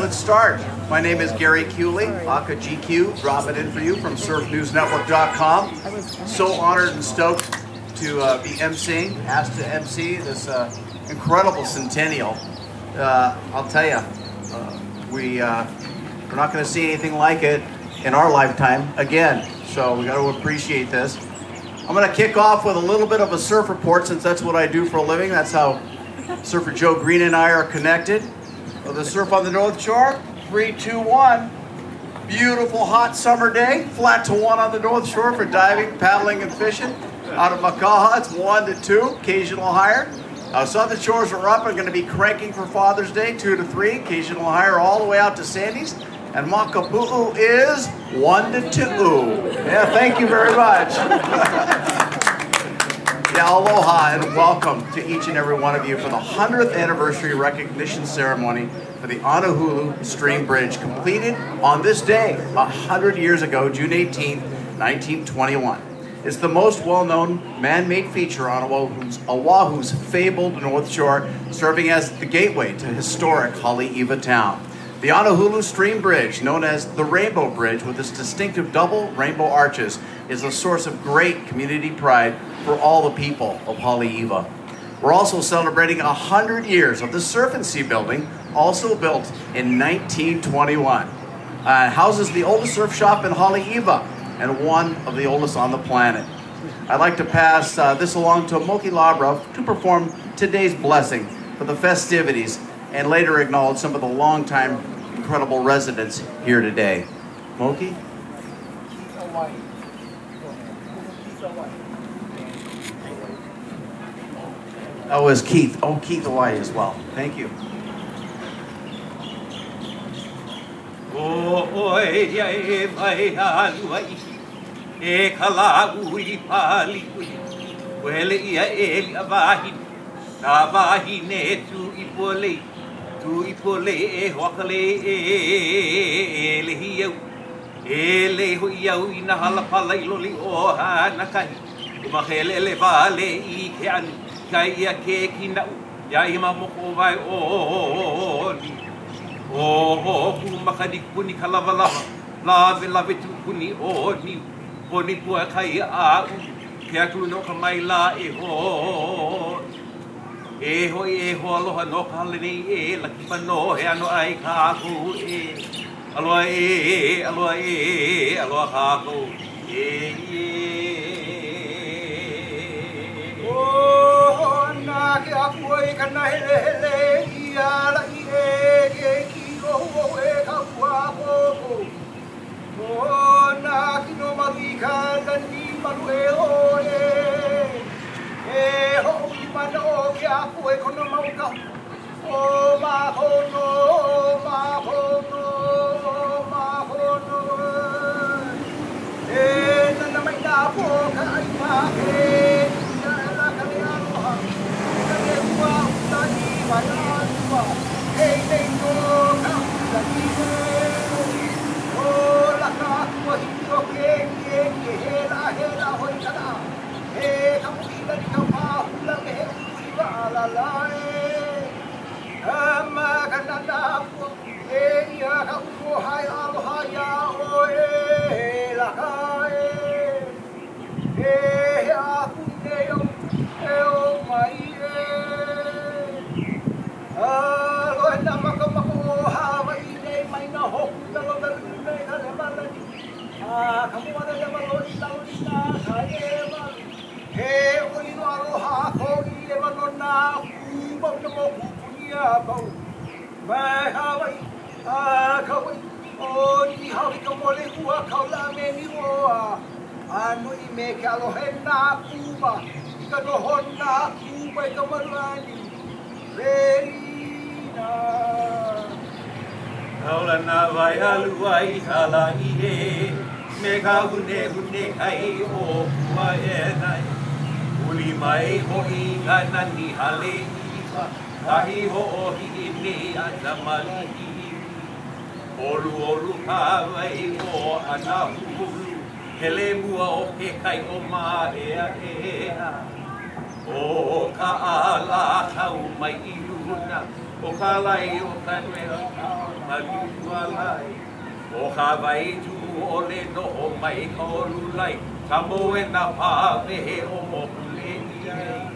let's start. My name is Gary Cooley, Aka GQ, dropping in for you from surfnewsnetwork.com. So honored and stoked to be emceeing, asked to MC this incredible centennial. I'll tell you, we're not going to see anything like it in our lifetime again, so we got to appreciate this. I'm going to kick off with a little bit of a surf report since that's what I do for a living. That's how Surfer Joe Green and I are connected. The surf on the North Shore, 3, 2, 1. Beautiful hot summer day, flat to 1 on the North Shore for diving, paddling, and fishing. Out of Makaha, it's 1 to 2, occasional higher. Southern Shores are up and going to be cranking for Father's Day, 2 to 3, occasional higher all the way out to Sandy's. And Makapu'u is 1 to 2. Yeah, thank you very much. Yeah, aloha and welcome to each and every one of you for the 100th anniversary recognition ceremony for the Honolulu Stream Bridge, completed on this day 100 years ago, June 18, 1921. It's the most well-known man-made feature on Oahu's fabled North Shore, serving as the gateway to historic Haleiwa town. The Honolulu Stream Bridge, known as the Rainbow Bridge with its distinctive double rainbow arches, is a source of great community pride for all the people of Haleiwa. We're also celebrating 100 years of the Surf and Sea building, also built in 1921. Houses the oldest surf shop in Haleiwa and one of the oldest on the planet. I'd like to pass this along to Moki Labra to perform today's blessing for the festivities and later acknowledge some of the longtime incredible residents here today. Moki? Oh, is Keith. Oh, Keith Hawaii as well. Thank you. Tu ipole e hoakale e lehiau e le hui au I na halapala I loli o hanakahi umahele le vale I ke anu kai ia ke kinau ia I mamoko vai o ni o ku makani kuni kalavalava lave tu kuni o ni poni pua kai a ke aku no kamai la e ho E hoi aloha no ka hale nei e laki whano he ano ai kākou aloha aloha kākou O nā ke aku ai kana hele I ala I ke ki rohu o kaku a koko O nā kino mahi ka lani malu o E ho I mana o ke aku e kono mauka O mahono E nana mai nā po ka ai pake Ina e la ka le aloha Ina le ua uta I mana atua E nei no ka uta I O la ka atua hiki o ke he la hoi kana E ka muina ni ka pāhula me he uiwa ala lae Ama ka nana apua E ia ka umo hai aloha ia o e la ka E he aku nei o mai Aloe na maka o Hawaii nei mai na hoku talo nei ka le malani Ka mua le maloni tau ni nā ka malu He oi no aloha ko I e mano nā kubau na mo kupuni a bau Mai Hawaii, ka wai O ni hawi ka mole ua kaula me ni roa Ano I me ke alohe nā kuba I ka noho nā kuba I ka marani Rerina Kaula nā vai alu ai hala I he Me ka hune kai o kua e nai Uli mai hoi ka nani Haleiwa Kahi ho o hi ni a tamali Olu kawai o ana hulu Hele mua o ke kai o ma ea O ka ala kau mai I luna O ka lai o ka mea maliualai. O ka vai tu o le no o mai ka o lulai. Ka moe na pāwehe o mokule iai.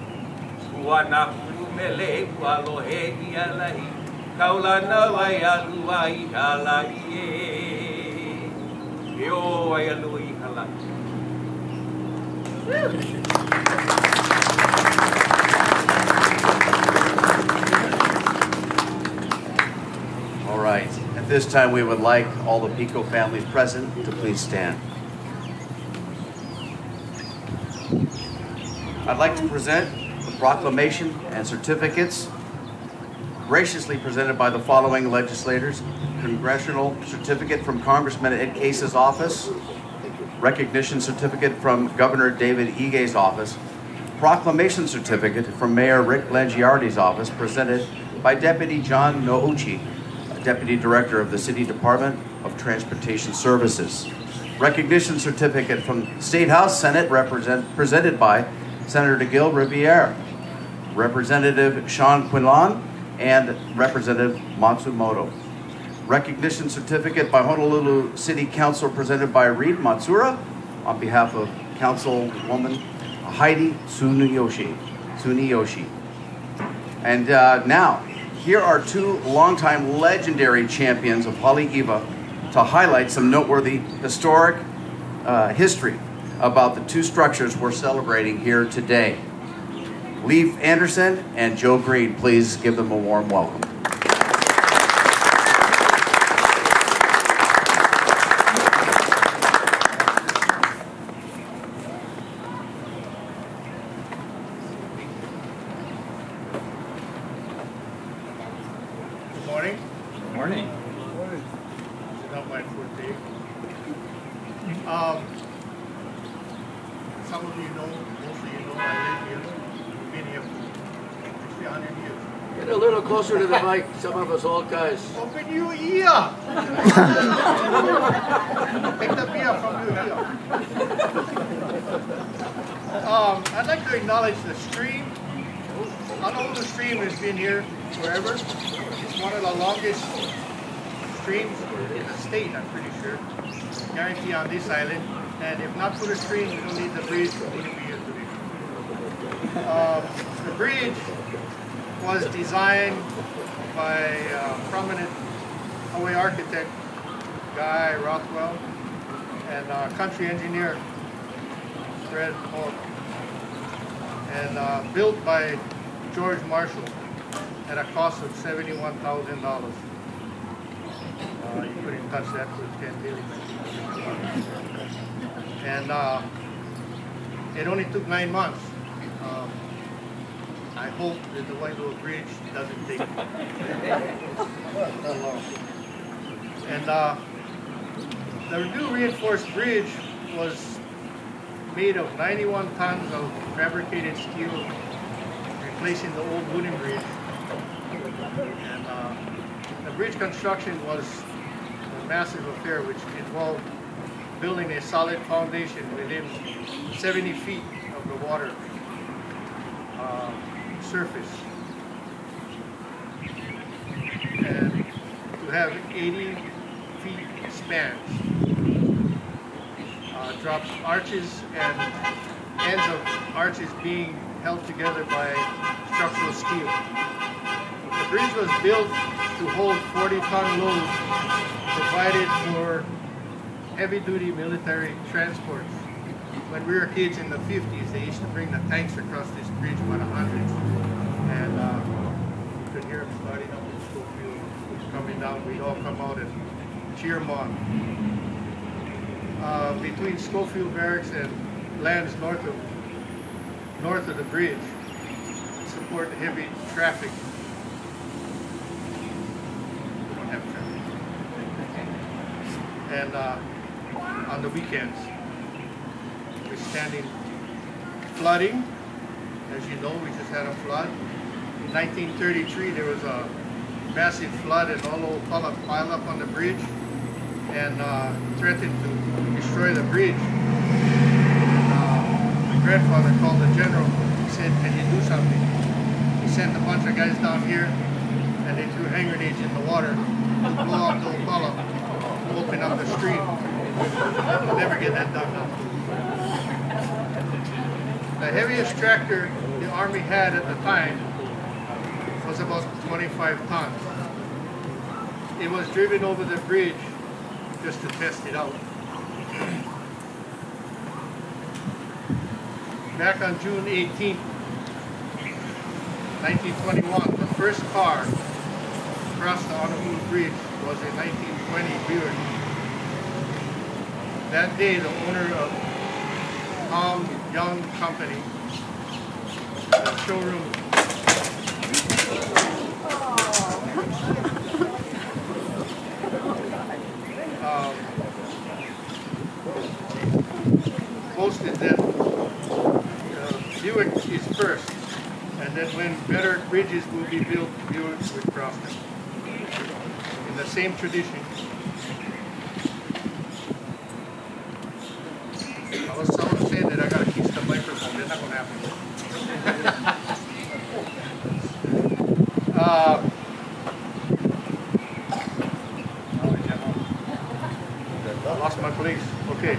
Ua na kuru mele ua lohe ia lahi. Kaula na wai alua i halai e. E o ai alua i halai. All right. At this time, we would like all the Pico families present to please stand. I'd like to present the proclamation and certificates graciously presented by the following legislators. Congressional certificate from Congressman Ed Case's office. Recognition certificate from Governor David Ige's office. Proclamation certificate from Mayor Rick Langiardi's office, presented by Deputy John Nouchi, Deputy Director of the City Department of Transportation Services. Recognition certificate from State House Senate, presented by Senator DeGille Riviere, Representative Sean Quinlan, and Representative Matsumoto. Recognition certificate by Honolulu City Council, presented by Reed Matsura on behalf of Councilwoman Heidi Tsuneyoshi. And now, here are two longtime legendary champions of Haleiwa to highlight some noteworthy historic history about the two structures we're celebrating here today. Leif Anderson and Joe Green, please give them a warm welcome. Some of you know, most of you know, I live here. We've been here for 300 years. Get a little closer to the mic, some of us old guys. Open your ear! Take the beer from your ear. I'd like to acknowledge the stream. Honolulu Stream has been here forever. It's one of the longest streams in the state, I'm pretty sure. Guarantee on this island. And if not for the stream, we don't need the bridge, we wouldn't be here today. The bridge was designed by a prominent Hawaii architect, Guy Rothwell, and country engineer, Fred Hall, and built by George Marshall at a cost of $71,000. You couldn't touch that for 10 billion. And it only took 9 months. I hope that the Wailua Bridge doesn't take that long. And the new reinforced bridge was made of 91 tons of fabricated steel, replacing the old wooden bridge. And the bridge construction was a massive affair, which involved building a solid foundation within 70 feet of the water surface. And to have 80 feet spans, drops arches and ends of arches being held together by structural steel. The bridge was built to hold 40-ton loads, provided for heavy-duty military transports. When we were kids in the 50s, they used to bring the tanks across this bridge by the hundreds. And you could hear them starting up in Schofield, coming down. We'd all come out and cheer them on. Between Schofield Barracks and lands north of the bridge, support heavy traffic. We don't have traffic. And on the weekends, withstanding flooding. As you know, we just had a flood. In 1933, there was a massive flood and all those piled up on the bridge and threatened to destroy the bridge. And, my grandfather called the general. He said, "Can you do something?" He sent a bunch of guys down here and they threw hand grenades in the water blow up the Opala, open up the stream. We'll never get that done. The heaviest tractor the Army had at the time was about 25 tons. It was driven over the bridge just to test it out. Back on June 18th, 1921, the first car across the Honolulu Bridge was a 1920 Buick. That day, the owner of Tom Young Company, the showroom, posted that Buick is first, and that when better bridges will be built, Buick would cross them. In the same tradition, I was saying that I gotta keep the microphone. That's not gonna happen. I lost my place. Okay.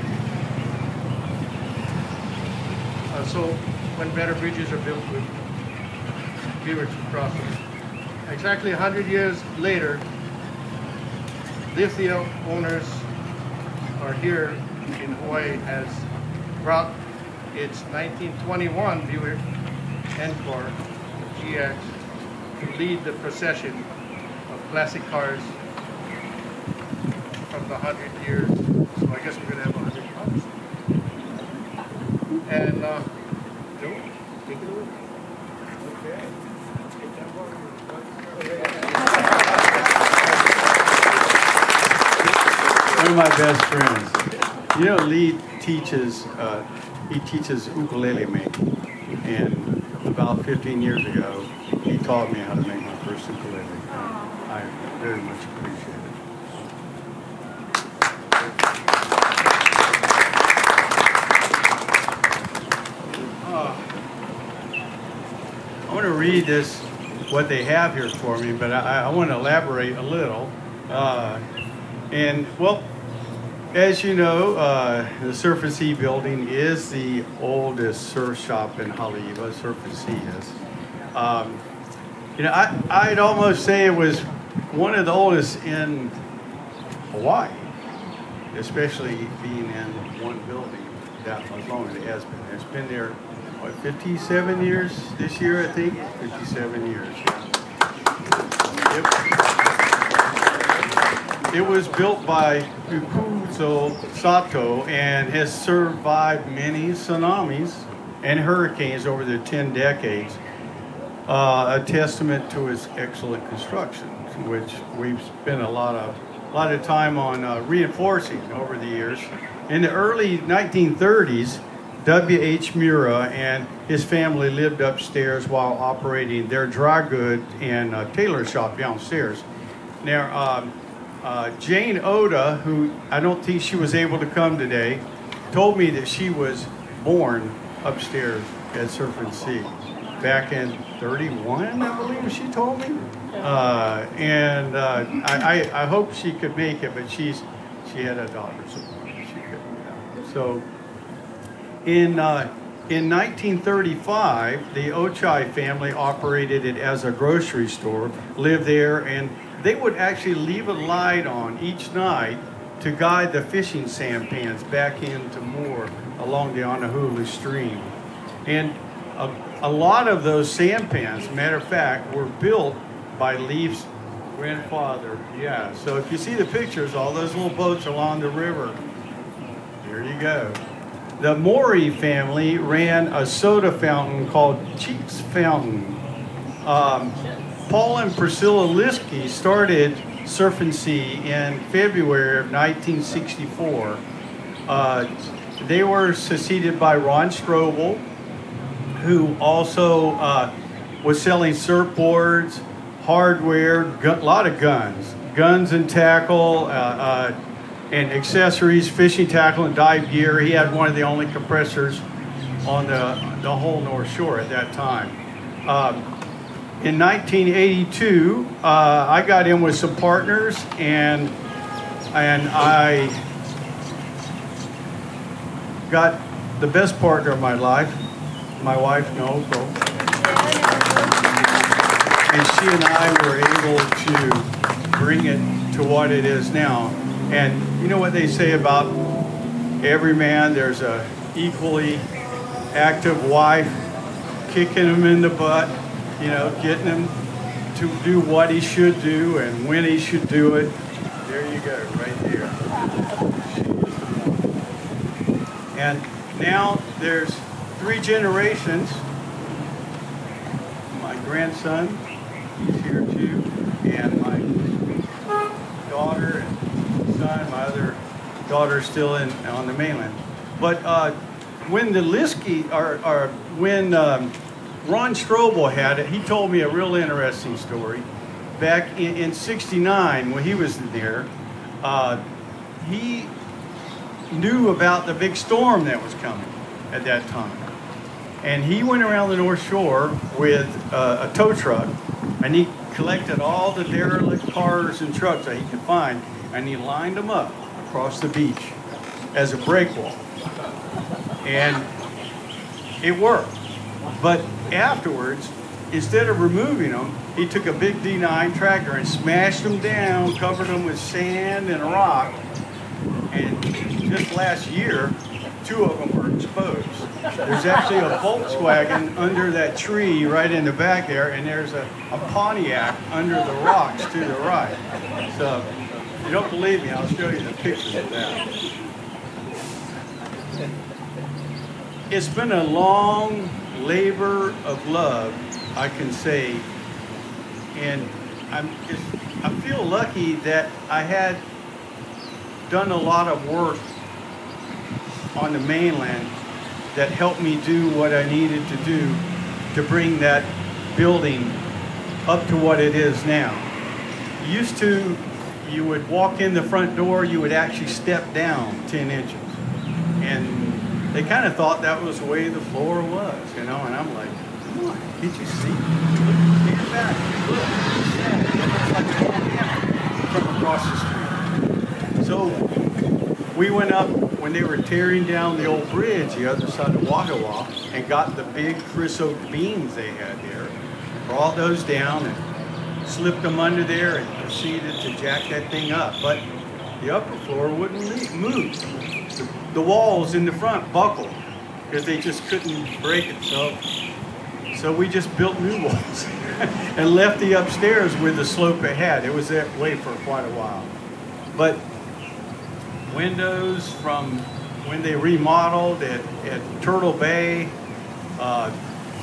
So when better bridges are built with Buicks across them. Exactly 100 years later, Lithia owners are here in Hawaii has brought its 1921 Buick Encore GX to lead the procession of classic cars from the 100 years. So I guess we're going to have 100 cars. And Joe, take it away. Okay. One of my best friends. You know, Lee teaches, he teaches ukulele making. And about 15 years ago, he taught me how to make my first ukulele. I very much appreciate it. I want to read this, what they have here for me, but I want to elaborate a little. And, well, as you know, the Surf and Sea building is the oldest surf shop in Haleiwa. Surf and Sea is. You know, I'd almost say it was one of the oldest in Hawaii, especially being in one building that much longer. It has been. It's been there, what, 57 years this year, I think? 57 years, yeah. It was built by Ukuzo Sato and has survived many tsunamis and hurricanes over the 10 decades, a testament to its excellent construction, which we've spent a lot of time on reinforcing over the years. In the early 1930s, W.H. Mura and his family lived upstairs while operating their dry goods and tailor shop downstairs. Now, Jane Oda, who I don't think she was able to come today, told me that she was born upstairs at Surf and Sea back in 31, I believe she told me. I hope she could make it, but she had a daughter, so she couldn't. So in 1935, the Ochai family operated it as a grocery store, lived there, and they would actually leave a light on each night to guide the fishing sampans back into moor along the Honolulu stream. And a lot of those sampans, matter of fact, were built by Leif's grandfather. Yeah, so if you see the pictures, all those little boats along the river, there you go. The Mori family ran a soda fountain called Cheeks Fountain. Paul and Priscilla Liskey started Surf and Sea in February of 1964. They were succeeded by Ron Strobel, who also was selling surfboards, hardware, a lot of guns and tackle, and accessories, fishing tackle and dive gear. He had one of the only compressors on the whole North Shore at that time. in 1982, I got in with some partners, and I got the best partner of my life, my wife, Noco. And she and I were able to bring it to what it is now. And you know what they say about every man? There's a equally active wife kicking him in the butt, you know, getting him to do what he should do and when he should do it. There you go, right there. And now there's 3 generations. My grandson, he's here too, and my daughter and son, my other daughter's still on the mainland. But when the Liskey, or when Ron Strobel had it, he told me a real interesting story. Back in '69, when he was there, he knew about the big storm that was coming at that time. And he went around the North Shore with a tow truck, and he collected all the derelict cars and trucks that he could find, and he lined them up across the beach as a breakwall. And it worked. But afterwards, instead of removing them, he took a big D9 tractor and smashed them down, covered them with sand and rock. And just last year, 2 of them were exposed. There's actually a Volkswagen under that tree right in the back there, and there's a Pontiac under the rocks to the right. So, if you don't believe me, I'll show you the pictures of that. It's been a long labor of love, I can say, and I feel lucky that I had done a lot of work on the mainland that helped me do what I needed to do to bring that building up to what it is now. Used to, you would walk in the front door, you would actually step down 10 inches. And they kind of thought that was the way the floor was, you know, and I'm like, come on, can't you see? Stand back, look, it looks like from across the street. So we went up when they were tearing down the old bridge, the other side of Haleiwa, and got the big Chris Oak beams they had there, brought those down and slipped them under there and proceeded to jack that thing up. But the upper floor wouldn't move. The walls in the front buckled because they just couldn't break it. So we just built new walls and left the upstairs with the slope it had. It was that way for quite a while. But windows from when they remodeled at Turtle Bay,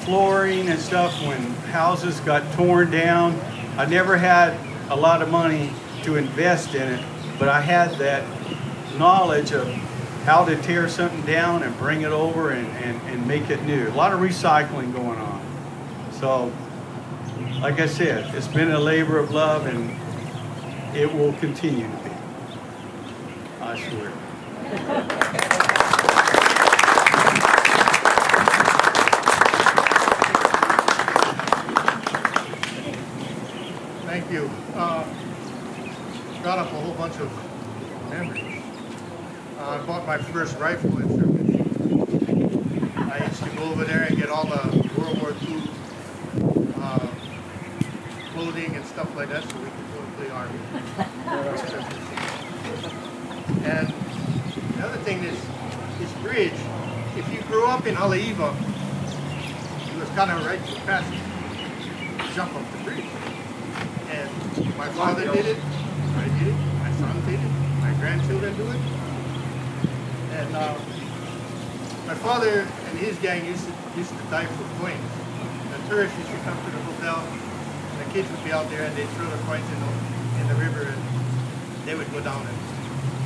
flooring and stuff when houses got torn down. I never had a lot of money to invest in it, but I had that knowledge of how to tear something down and bring it over and make it new. A lot of recycling going on. So, like I said, it's been a labor of love, and it will continue to be. I swear. Thank you. Brought up a whole bunch of memories. I bought my first rifle in Circuit. I used to go over there and get all the World War II clothing and stuff like that so we could go and play Army. And the other thing is, this bridge, if you grew up in Haleiwa, it was kind of right to pass it, jump off the bridge. And my father did it, I did it, my son did it, my grandchildren do it. And my father and his gang used to die for coins. The tourists used to come to the hotel, and the kids would be out there, and they'd throw the coins in the river, and they would go down and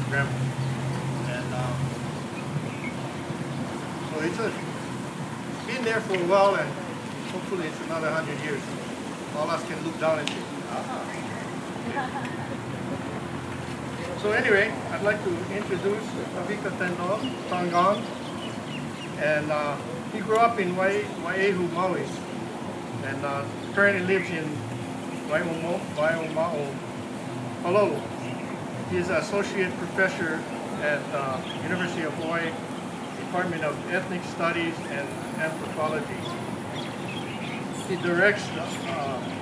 grab them. And so it's been there for a while, and hopefully it's another 100 years. All of us can look down and say, aha. So anyway, I'd like to introduce Avika Tangon, and he grew up in Wai'ehu, Maui, and currently lives in Waimao, Honolulu. He is an associate professor at University of Hawaii, Department of Ethnic Studies and Anthropology. He directs the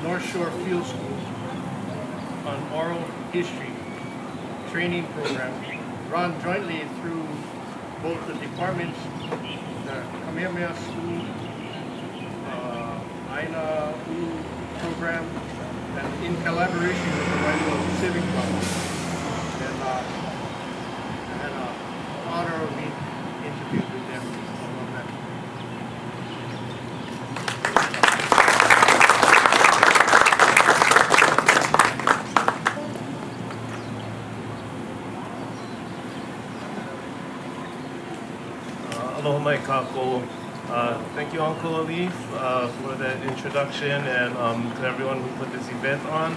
North Shore Field School on oral history training program run jointly through both the departments, the Kamehameha School, Aina Ulu program, and in collaboration with the Waimao Civic Club. And I had an honor of being interviewed with them on that. Aloha mai kako. Thank you, Uncle Alif, for that introduction, and to everyone who put this event on.